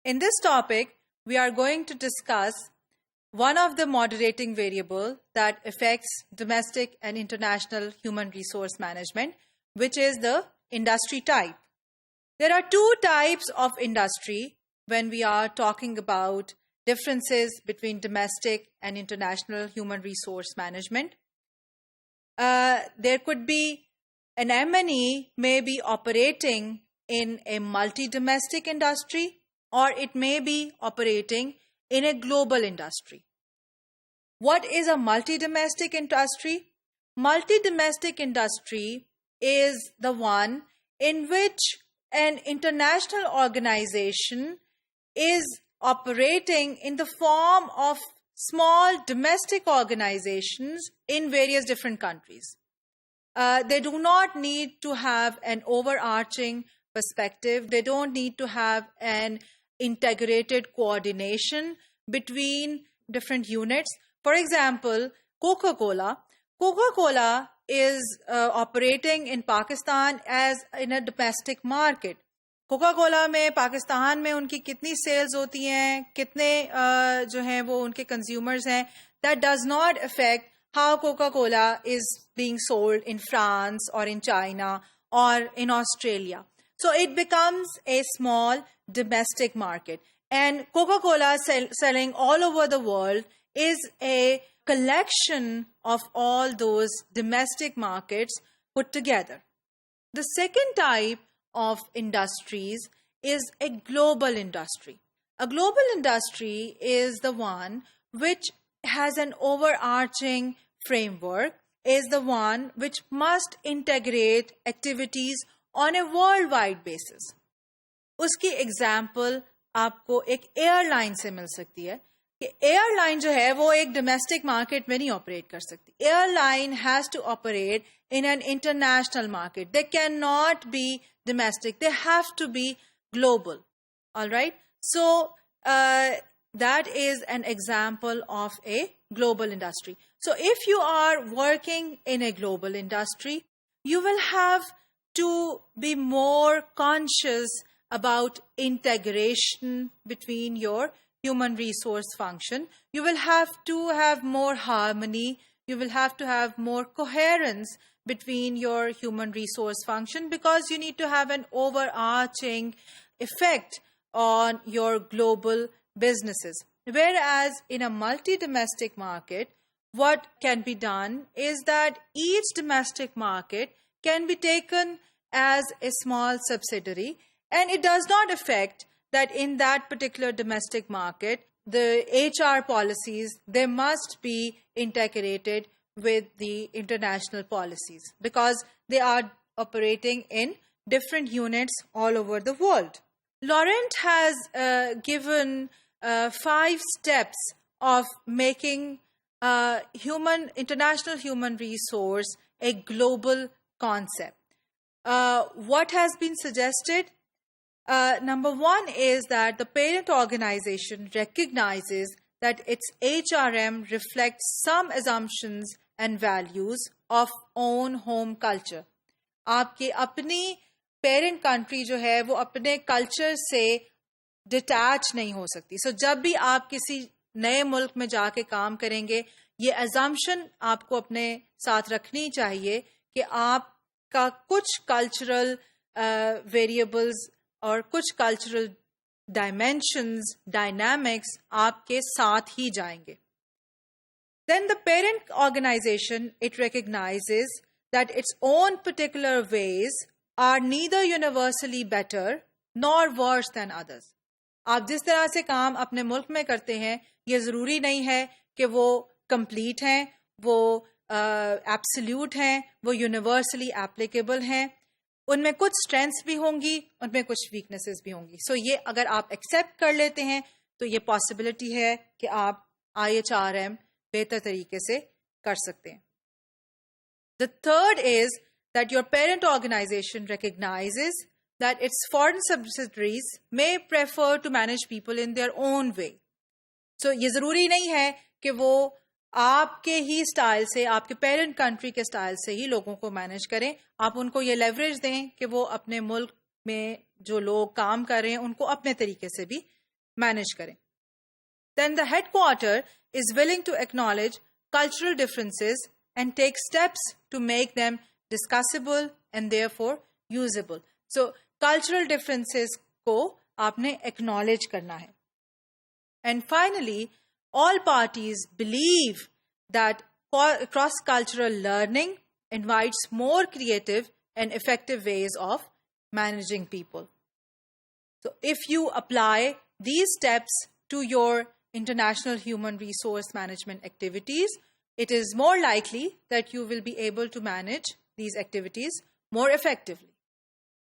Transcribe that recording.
In this topic, we are going to discuss one of the moderating variable that affects domestic and international human resource management, which is the industry type. There are two types of industry when we are talking about differences between domestic and international human resource management. There could be an M&E may be operating in a multi-domestic industry, or it may be operating in a global industry. What is a multi-domestic industry? Multi-domestic industry is the one in which an international organization is operating in the form of small domestic organizations in various different countries. They do not need to have an overarching perspective. They don't need to have an integrated coordination between different units. For example, Coca-Cola is operating in Pakistan as in a domestic market. Coca Cola में पाकिस्तान में उनकी कितनी sales होती हैं, कितने जो हैं वो उनके कंज्यूमर्स हैं, that does not affect how Coca-Cola is being sold in France or in China or in Australia. So it becomes a small domestic market. And Coca-Cola selling all over the world is a collection of all those domestic markets put together. The second type of industries is a global industry. A global industry is the one which has an overarching framework, is the one which must integrate activities on a worldwide basis. उसकी example आपको एक airline से मिल सकती है कि airline जो है वो एक डोमेस्टिक मार्केट में नहीं ऑपरेट कर सकती. Airline has to operate in an international market. They cannot be domestic. They have to be global. All right. So that is an example of a global industry. So if you are working in a global industry, you will have to be more conscious about integration between your human resource function. You will have to have more harmony. You will have to have more coherence between your human resource function, because you need to have an overarching effect on your global businesses. Whereas in a multi-domestic market, what can be done is that each domestic market can be taken as a small subsidiary, and it does not affect that in that particular domestic market, the HR policies, they must be integrated with the international policies, because they are operating in different units all over the world. Laurent has given 5 steps of making international human resource a global concept. What has been suggested? Number 1 is that the parent organization recognizes that its HRM reflects some assumptions and values of own home culture. आपके अपनी parent country जो है वो अपने culture से detach नहीं हो सकती. So जब भी आप किसी नए मुल्क में जाके काम करेंगे, ये assumption आपको अपने साथ रखनी चाहिए कि आपका कुछ cultural variables और कुछ cultural dimensions, dynamics आपके साथ ही जाएंगे. Then the parent organization, it recognizes that its own particular ways are neither universally better nor worse than others. आप जिस तरह से काम अपने मुल्क में करते हैं, ये ज़रूरी नहीं है कि वो complete हैं, वो absolute हैं, वो universally applicable हैं. उनमें कुछ strengths भी होंगी, उनमें कुछ weaknesses भी होंगी. So ये अगर आप accept कर लेते हैं, तो ये possibility है कि आप IHRM बेहतर तरीके से कर सकते हैं. The third is that your parent organization recognizes that its foreign subsidiaries may prefer to manage people in their own way. So ये ज़रूरी नहीं है कि वो आपके ही स्टाइल से, आपके पेरेंट कंट्री के स्टाइल से ही लोगों को मैनेज करें. आप उनको ये लेवरेज दें कि वो अपने मुल्क में जो लोग काम कर रहे हैं उनको अपने तरीके से भी मैनेज करें. Then the headquarter is willing to acknowledge cultural differences and take steps to make them discussable and therefore usable. So cultural differences को आपने acknowledge करना है. And finally, all parties believe that cross-cultural learning invites more creative and effective ways of managing people. So if you apply these steps to your international human resource management activities, it is more likely that you will be able to manage these activities more effectively.